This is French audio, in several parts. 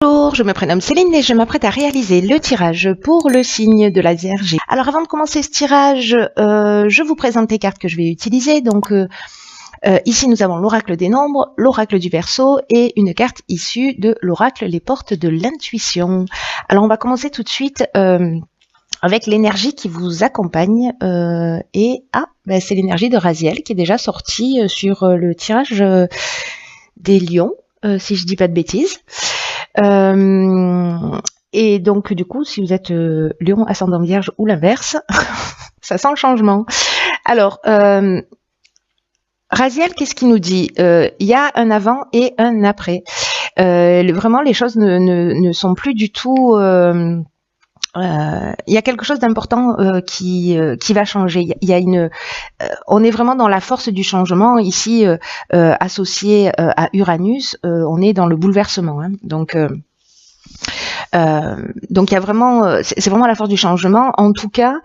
Bonjour, je me prénomme Céline et je m'apprête à réaliser le tirage pour le signe de la Vierge. Alors avant de commencer ce tirage, je vous présente les cartes que je vais utiliser. Donc ici nous avons l'oracle des nombres, l'oracle du Verseau et une carte issue de l'oracle les portes de l'intuition. Alors on va commencer tout de suite avec l'énergie qui vous accompagne c'est l'énergie de Raziel qui est déjà sortie sur le tirage des lions, si je dis pas de bêtises. Et donc du coup, si vous êtes lion, ascendant vierge ou l'inverse, ça sent le changement. Alors, Raziel, qu'est-ce qu'il nous dit? Il y a un avant et un après. Vraiment, les choses ne sont plus du tout... il y a quelque chose d'important qui va changer. Il y a on est vraiment dans la force du changement ici, associé à Uranus. On est dans le bouleversement. Hein. Donc il y a vraiment, c'est vraiment la force du changement. En tout cas,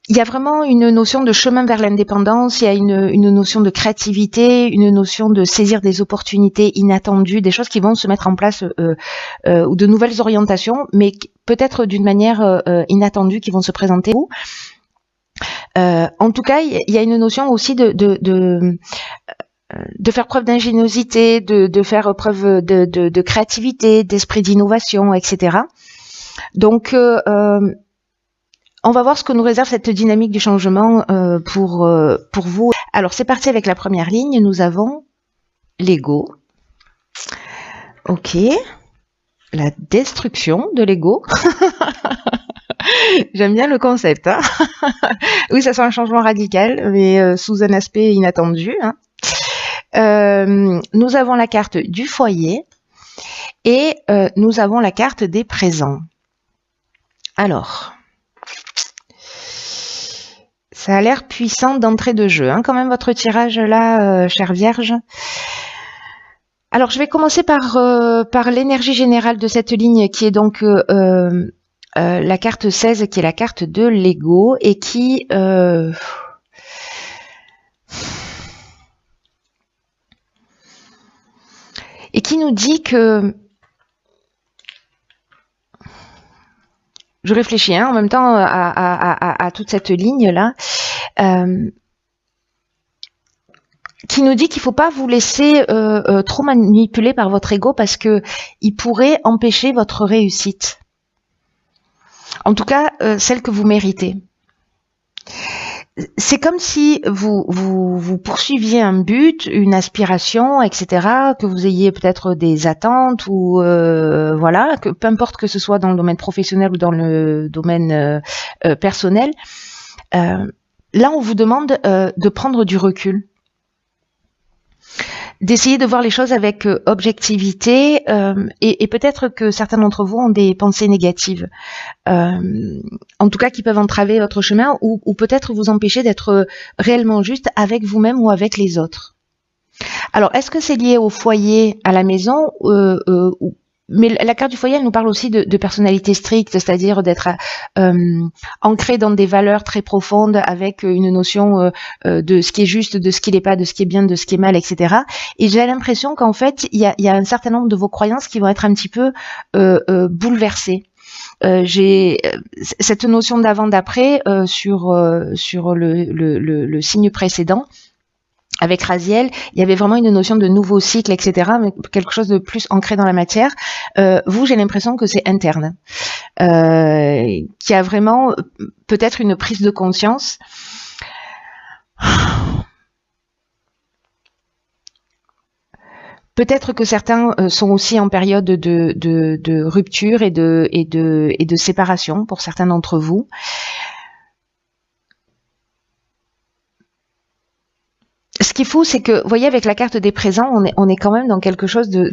il y a vraiment une notion de chemin vers l'indépendance, il y a une notion de créativité, une notion de saisir des opportunités inattendues, des choses qui vont se mettre en place ou de nouvelles orientations, mais peut-être d'une manière inattendue qui vont se présenter. En tout cas, il y a une notion aussi de faire preuve d'ingéniosité, de faire preuve de créativité, d'esprit d'innovation, etc. Donc, on va voir ce que nous réserve cette dynamique du changement pour vous. Alors, c'est parti avec la première ligne. Nous avons l'ego. Ok. La destruction de l'ego. J'aime bien le concept. Hein. Oui, ça sent un changement radical, mais sous un aspect inattendu. Hein. Nous avons la carte du foyer et nous avons la carte des présents. Alors, ça a l'air puissant d'entrée de jeu, hein, quand même votre tirage là, chère Vierge. Alors, je vais commencer par l'énergie générale de cette ligne qui est donc la carte 16, qui est la carte de l'ego et qui... et qui nous dit que... Je réfléchis en même temps à toute cette ligne-là, qui nous dit qu'il ne faut pas vous laisser trop manipuler par votre ego parce que il pourrait empêcher votre réussite. En tout cas, celle que vous méritez. C'est comme si vous poursuiviez un but, une aspiration, etc., que vous ayez peut-être des attentes ou voilà, que peu importe que ce soit dans le domaine professionnel ou dans le domaine personnel. Là, on vous demande de prendre du recul, d'essayer de voir les choses avec objectivité et peut-être que certains d'entre vous ont des pensées négatives, en tout cas qui peuvent entraver votre chemin ou peut-être vous empêcher d'être réellement juste avec vous-même ou avec les autres. Alors, est-ce que c'est lié au foyer, à la maison mais la carte du foyer, elle nous parle aussi de personnalité stricte, c'est-à-dire d'être ancré dans des valeurs très profondes avec une notion de ce qui est juste, de ce qui n'est pas, de ce qui est bien, de ce qui est mal, etc. Et j'ai l'impression qu'en fait, il y a un certain nombre de vos croyances qui vont être un petit peu bouleversées. J'ai cette notion d'avant-d'après sur le signe précédent. Avec Raziel, il y avait vraiment une notion de nouveau cycle, etc., mais quelque chose de plus ancré dans la matière. Vous, j'ai l'impression que c'est interne, qu'il y a vraiment peut-être une prise de conscience. Peut-être que certains sont aussi en période de rupture et de séparation pour certains d'entre vous. Ce qui est fou, c'est que, vous voyez, avec la carte des présents, on est quand même dans quelque chose de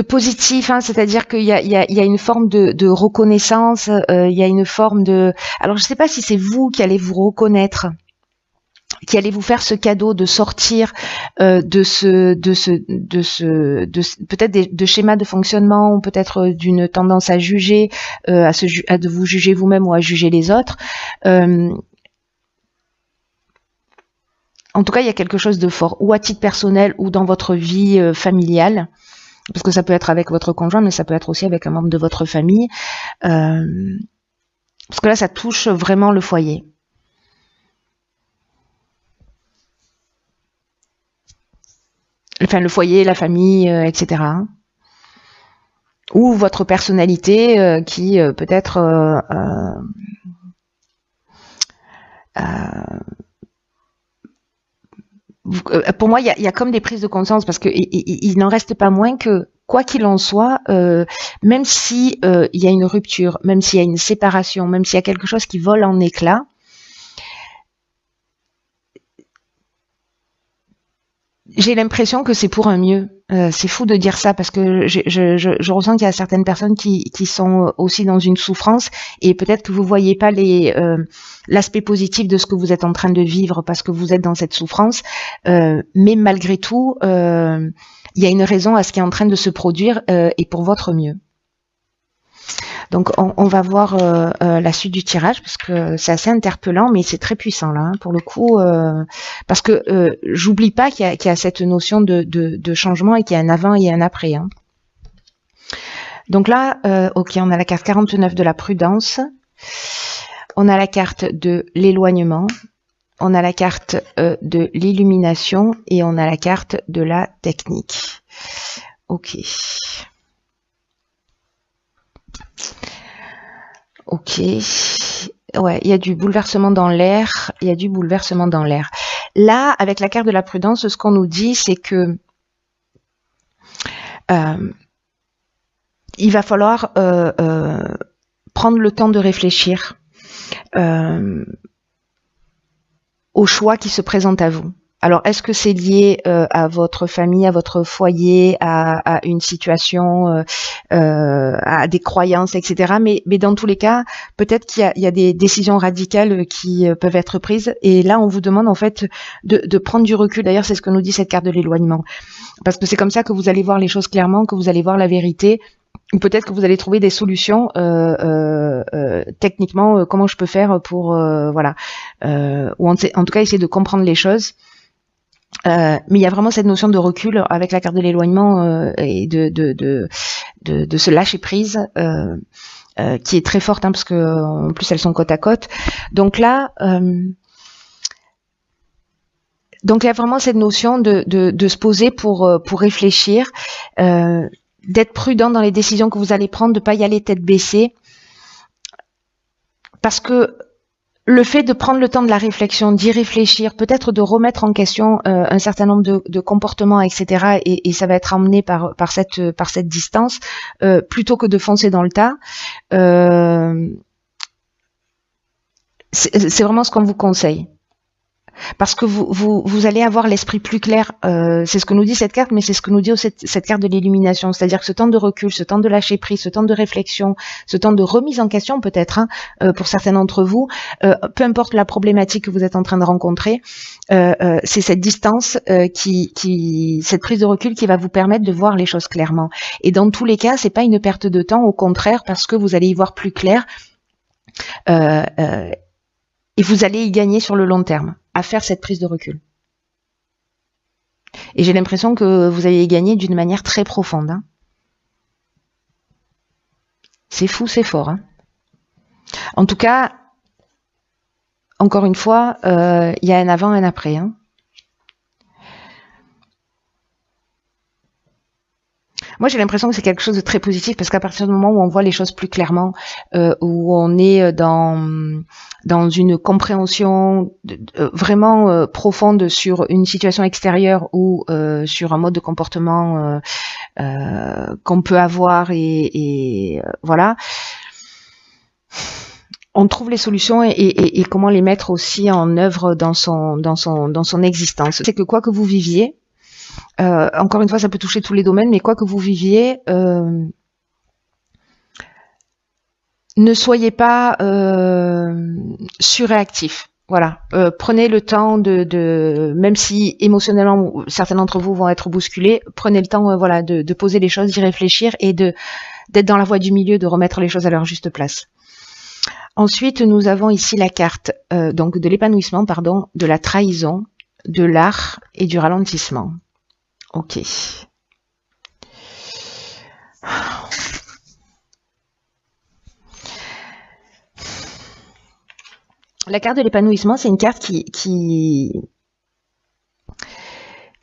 positif, hein, c'est-à-dire qu'il y a une forme de reconnaissance, il y a une forme de... Alors, je ne sais pas si c'est vous qui allez vous reconnaître, qui allez vous faire ce cadeau de sortir peut-être de schémas de fonctionnement ou peut-être d'une tendance à juger, à de vous juger vous-même ou à juger les autres. En tout cas, il y a quelque chose de fort, ou à titre personnel, ou dans votre vie familiale, parce que ça peut être avec votre conjoint, mais ça peut être aussi avec un membre de votre famille, parce que là, ça touche vraiment le foyer. Enfin, le foyer, la famille, etc. Ou votre personnalité qui peut-être pour moi, il y a comme des prises de conscience parce que il n'en reste pas moins que quoi qu'il en soit, même si il y a une rupture, même s'il y a une séparation, même s'il y a quelque chose qui vole en éclats, j'ai l'impression que c'est pour un mieux. C'est fou de dire ça parce que je ressens qu'il y a certaines personnes qui sont aussi dans une souffrance et peut-être que vous voyez pas l'aspect positif de ce que vous êtes en train de vivre parce que vous êtes dans cette souffrance. Mais malgré tout, il y a une raison à ce qui est en train de se produire et pour votre mieux. Donc on va voir la suite du tirage parce que c'est assez interpellant, mais c'est très puissant là pour le coup, parce que j'oublie pas qu'il y a cette notion de changement et qu'il y a un avant et un après. Hein. Donc là, ok, on a la carte 49 de la prudence, on a la carte de l'éloignement, on a la carte de l'illumination et on a la carte de la technique. Ok. Ok, ouais, il y a du bouleversement dans l'air, il y a du bouleversement dans l'air. Là, avec la carte de la prudence, ce qu'on nous dit, c'est que il va falloir prendre le temps de réfléchir aux choix qui se présentent à vous. Alors, est-ce que c'est lié à votre famille, à votre foyer, à une situation, à des croyances, etc. Mais dans tous les cas, peut-être qu'il y a des décisions radicales qui peuvent être prises. Et là, on vous demande en fait de prendre du recul. D'ailleurs, c'est ce que nous dit cette carte de l'éloignement. Parce que c'est comme ça que vous allez voir les choses clairement, que vous allez voir la vérité. Ou peut-être que vous allez trouver des solutions techniquement, comment je peux faire pour, voilà. Ou en tout cas, essayer de comprendre les choses. Mais il y a vraiment cette notion de recul avec la carte de l'éloignement et de se lâcher prise qui est très forte hein, parce que en plus elles sont côte à côte. Donc là, donc il y a vraiment cette notion de se poser pour réfléchir, d'être prudent dans les décisions que vous allez prendre, de pas y aller tête baissée, parce que le fait de prendre le temps de la réflexion, d'y réfléchir, peut-être de remettre en question un certain nombre de comportements, etc. Et ça va être amené par cette distance, plutôt que de foncer dans le tas. C'est vraiment ce qu'on vous conseille. Parce que vous allez avoir l'esprit plus clair, c'est ce que nous dit cette carte, mais c'est ce que nous dit aussi cette carte de l'illumination, c'est-à-dire que ce temps de recul, ce temps de lâcher prise, ce temps de réflexion, ce temps de remise en question peut-être, hein, pour certains d'entre vous, peu importe la problématique que vous êtes en train de rencontrer, c'est cette distance, cette prise de recul qui va vous permettre de voir les choses clairement. Et dans tous les cas, c'est pas une perte de temps, au contraire, parce que vous allez y voir plus clair, et vous allez y gagner sur le long terme à faire cette prise de recul. Et j'ai l'impression que vous allez y gagner d'une manière très profonde. Hein. C'est fou, c'est fort. Hein. En tout cas, encore une fois, il y a un avant et un après. Hein. Moi, j'ai l'impression que c'est quelque chose de très positif parce qu'à partir du moment où on voit les choses plus clairement, où on est dans une compréhension vraiment profonde sur une situation extérieure ou sur un mode de comportement qu'on peut avoir et voilà, on trouve les solutions et comment les mettre aussi en œuvre dans son existence. C'est que quoi que vous viviez, encore une fois, ça peut toucher tous les domaines, mais quoi que vous viviez, ne soyez pas surréactif. Voilà, prenez le temps même si émotionnellement certains d'entre vous vont être bousculés, prenez le temps, voilà, de poser les choses, d'y réfléchir et d'être dans la voie du milieu, de remettre les choses à leur juste place. Ensuite, nous avons ici la carte donc de l'épanouissement, pardon, de la trahison, de l'art et du ralentissement. Ok. La carte de l'épanouissement, c'est une carte qui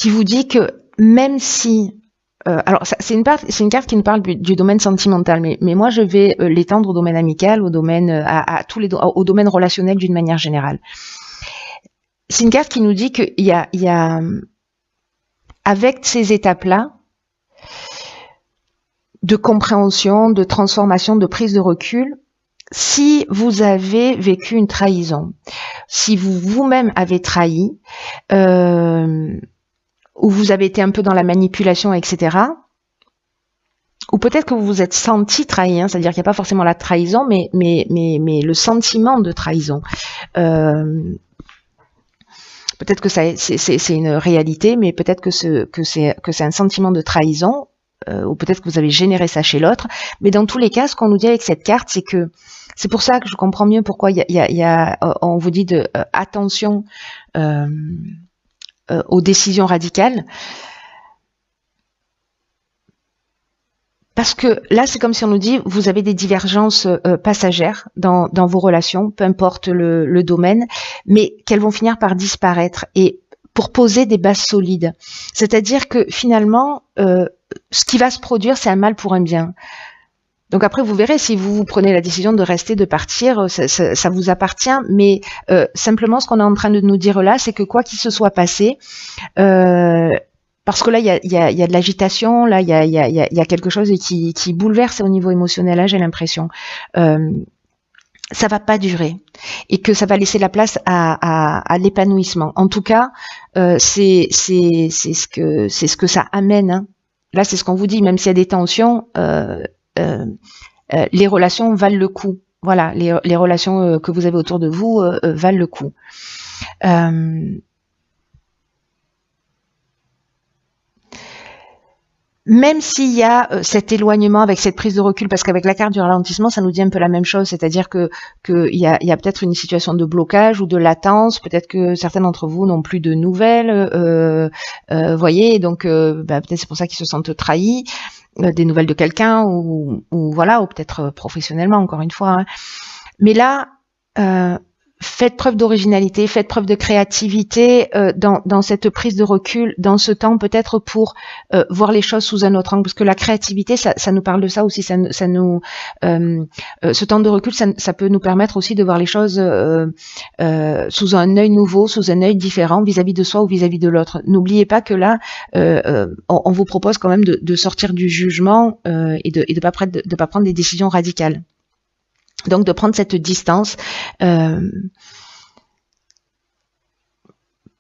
vous dit que même si... alors, c'est une carte qui nous parle du domaine sentimental, mais moi, je vais l'étendre au domaine amical, au domaine, au domaine relationnel d'une manière générale. C'est une carte qui nous dit qu'il y a avec ces étapes-là, de compréhension, de transformation, de prise de recul, si vous avez vécu une trahison, si vous-même avez trahi, ou vous avez été un peu dans la manipulation, etc., ou peut-être que vous vous êtes senti trahi, hein, c'est-à-dire qu'il n'y a pas forcément la trahison, mais le sentiment de trahison. Peut-être que c'est une réalité, mais peut-être que c'est un sentiment de trahison, ou peut-être que vous avez généré ça chez l'autre. Mais dans tous les cas, ce qu'on nous dit avec cette carte, c'est que c'est pour ça que je comprends mieux pourquoi on vous dit de attention aux décisions radicales. Parce que là, c'est comme si on nous dit, vous avez des divergences passagères dans vos relations, peu importe le domaine, mais qu'elles vont finir par disparaître et pour poser des bases solides. C'est-à-dire que finalement, ce qui va se produire, c'est un mal pour un bien. Donc après, vous verrez, si vous prenez la décision de rester, de partir, ça vous appartient, mais simplement, ce qu'on est en train de nous dire là, c'est que quoi qu'il se soit passé, parce que là, il y a de l'agitation, là, il y a quelque chose qui bouleverse au niveau émotionnel, là, j'ai l'impression. Ça va pas durer et que ça va laisser la place à l'épanouissement. En tout cas, c'est ce que ça amène. Hein. Là, c'est ce qu'on vous dit, même s'il y a des tensions, les relations valent le coup. Voilà, les relations que vous avez autour de vous valent le coup. Même s'il y a cet éloignement avec cette prise de recul, parce qu'avec la carte du ralentissement, ça nous dit un peu la même chose, c'est-à-dire que il y a peut-être une situation de blocage ou de latence, peut-être que certains d'entre vous n'ont plus de nouvelles, voyez, donc peut-être c'est pour ça qu'ils se sentent trahis, des nouvelles de quelqu'un ou voilà, ou peut-être professionnellement encore une fois. Hein. Mais là, faites preuve d'originalité, faites preuve de créativité dans cette prise de recul, dans ce temps peut-être pour voir les choses sous un autre angle, parce que la créativité, ça nous parle de ça aussi, ce temps de recul, ça peut nous permettre aussi de voir les choses sous un œil nouveau, sous un œil différent vis-à-vis de soi ou vis-à-vis de l'autre. N'oubliez pas que là, on vous propose quand même de sortir du jugement et de pas prendre des décisions radicales. Donc de prendre cette distance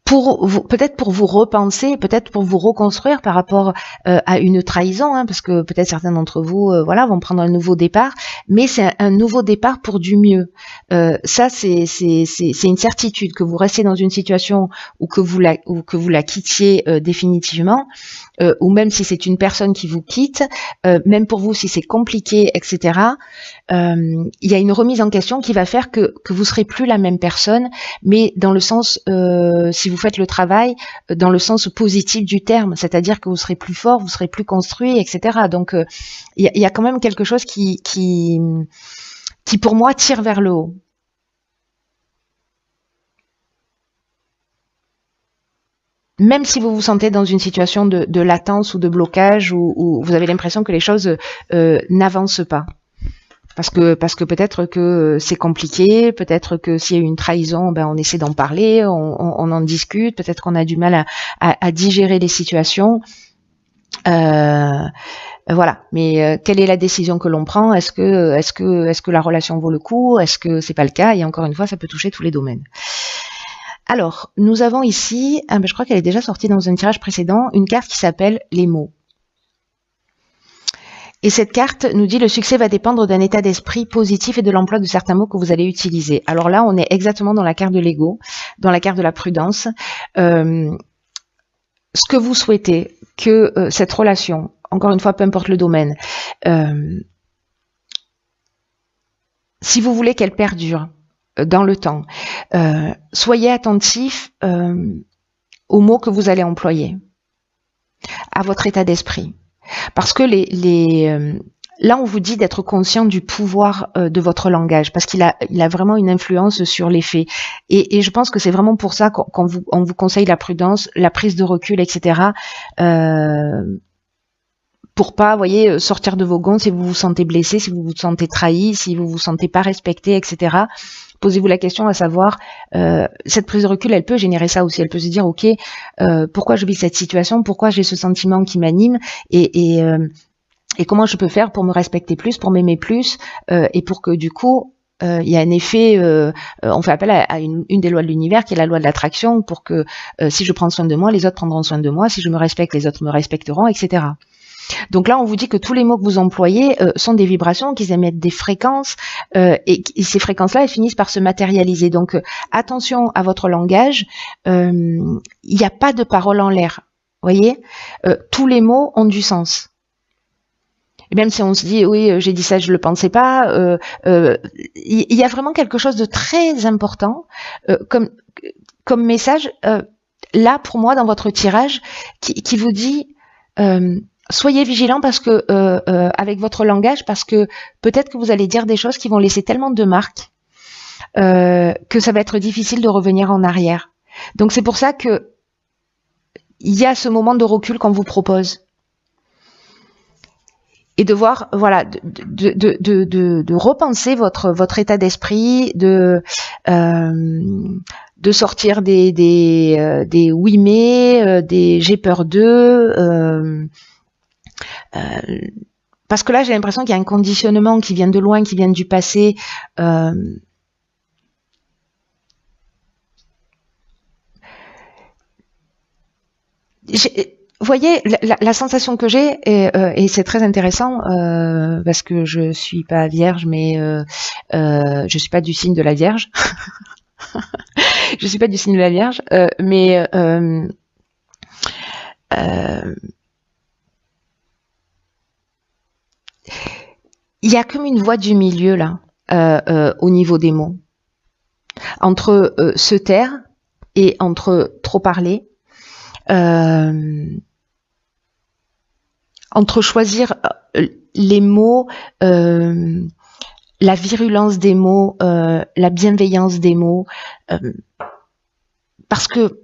peut-être pour vous repenser, peut-être pour vous reconstruire par rapport à une trahison, hein, parce que peut-être certains d'entre vous vont prendre un nouveau départ, mais c'est un nouveau départ pour du mieux. Ça c'est une certitude que vous restez dans une situation ou que vous la quittiez définitivement. Ou même si c'est une personne qui vous quitte, même pour vous si c'est compliqué, etc. Il y a une remise en question qui va faire que vous serez plus la même personne, mais dans le sens, si vous faites le travail, dans le sens positif du terme, c'est-à-dire que vous serez plus fort, vous serez plus construit, etc. Donc il y a quand même quelque chose qui pour moi tire vers le haut. Même si vous vous sentez dans une situation de latence ou de blocage où vous avez l'impression que les choses n'avancent pas. Parce que peut-être que c'est compliqué, peut-être que s'il y a eu une trahison, on essaie d'en parler, on en discute, peut-être qu'on a du mal à digérer les situations. Voilà. Mais quelle est la décision que l'on prend ? Est-ce que la relation vaut le coup ? Est-ce que c'est pas le cas ? Et encore une fois, ça peut toucher tous les domaines. Alors, nous avons ici, je crois qu'elle est déjà sortie dans un tirage précédent, une carte qui s'appelle les mots. Et cette carte nous dit le succès va dépendre d'un état d'esprit positif et de l'emploi de certains mots que vous allez utiliser. Alors là, on est exactement dans la carte de l'ego, dans la carte de la prudence. Ce que vous souhaitez, que cette relation, encore une fois, peu importe le domaine, si vous voulez qu'elle perdure, dans le temps. Soyez attentif aux mots que vous allez employer, à votre état d'esprit. Parce que là, on vous dit d'être conscient du pouvoir de votre langage, parce qu'il a vraiment une influence sur les faits. Et je pense que c'est vraiment pour ça qu'on vous conseille la prudence, la prise de recul, etc. Pour pas, vous voyez, sortir de vos gonds si vous vous sentez blessé, si vous vous sentez trahi, si vous vous sentez pas respecté, etc. Posez-vous la question à savoir, cette prise de recul, elle peut générer ça aussi. Elle peut se dire, ok, pourquoi je vis cette situation, pourquoi j'ai ce sentiment qui m'anime, et comment je peux faire pour me respecter plus, pour m'aimer plus, et pour que du coup, il y a un effet, on fait appel à une des lois de l'univers qui est la loi de l'attraction, pour que si je prends soin de moi, les autres prendront soin de moi, si je me respecte, les autres me respecteront, etc. Donc là, on vous dit que tous les mots que vous employez sont des vibrations, qu'ils émettent des fréquences, et ces fréquences-là, elles finissent par se matérialiser. Donc attention à votre langage, il n'y a pas de parole en l'air. Voyez, tous les mots ont du sens. Et même si on se dit, oui, j'ai dit ça, je le pensais pas, il y a vraiment quelque chose de très important comme message, là, pour moi, dans votre tirage, qui vous dit... soyez vigilants parce que avec votre langage, parce que peut-être que vous allez dire des choses qui vont laisser tellement de marques que ça va être difficile de revenir en arrière. Donc c'est pour ça que il y a ce moment de recul qu'on vous propose et de voir, voilà, de repenser votre état d'esprit, de sortir des oui mais, des j'ai peur d'eux. Parce que là, j'ai l'impression qu'il y a un conditionnement qui vient de loin, qui vient du passé. Vous voyez, la sensation que j'ai, et c'est très intéressant, parce que je suis pas vierge, mais je suis pas du signe de la Vierge. Je suis pas du signe de la Vierge, mais il y a comme une voie du milieu là, au niveau des mots, entre se taire et entre trop parler, entre choisir les mots, la virulence des mots, la bienveillance des mots, parce que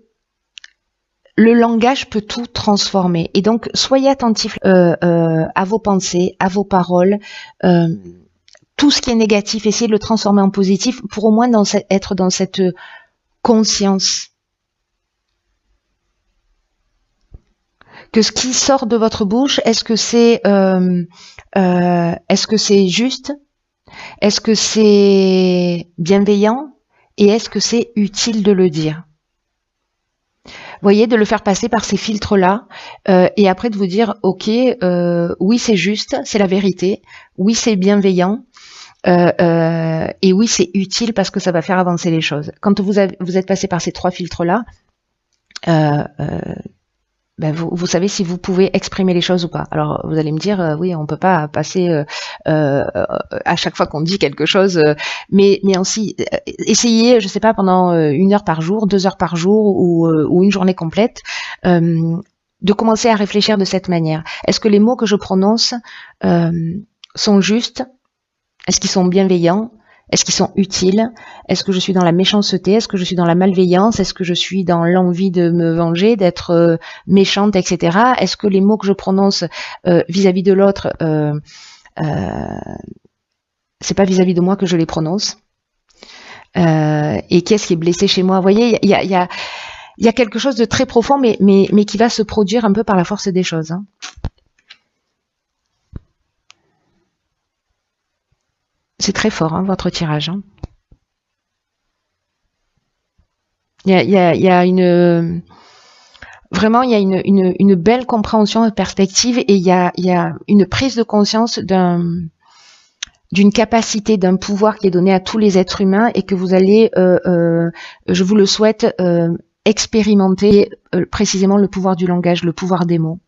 le langage peut tout transformer. Et donc, soyez attentifs à vos pensées, à vos paroles. Tout ce qui est négatif, essayez de le transformer en positif pour au moins être dans cette conscience. Que ce qui sort de votre bouche, est-ce que c'est juste? Est-ce que c'est bienveillant? Et est-ce que c'est utile de le dire? Voyez, de le faire passer par ces filtres-là, et après de vous dire, ok, oui c'est juste, c'est la vérité, oui c'est bienveillant, et oui c'est utile parce que ça va faire avancer les choses. Quand vous êtes passé par ces trois filtres-là, vous savez si vous pouvez exprimer les choses ou pas. Alors vous allez me dire, oui, on peut pas passer à chaque fois qu'on dit quelque chose, mais aussi essayez, je sais pas, pendant 1 heure par jour, 2 heures par jour ou une journée complète, de commencer à réfléchir de cette manière. Est-ce que les mots que je prononce sont justes? Est-ce qu'ils sont bienveillants? Est-ce qu'ils sont utiles? Est-ce que je suis dans la méchanceté? Est-ce que je suis dans la malveillance? Est-ce que je suis dans l'envie de me venger, d'être méchante, etc. Est-ce que les mots que je prononce vis-à-vis de l'autre, c'est pas vis-à-vis de moi que je les prononce? Et qu'est-ce qui est blessé chez moi? Vous voyez, il y a quelque chose de très profond, mais qui va se produire un peu par la force des choses. Hein. C'est très fort, hein, votre tirage. Hein. Il y a vraiment, il y a une belle compréhension et perspective, et il y a une prise de conscience d'une capacité, d'un pouvoir qui est donné à tous les êtres humains, et que vous allez, je vous le souhaite, expérimenter précisément le pouvoir du langage, le pouvoir des mots.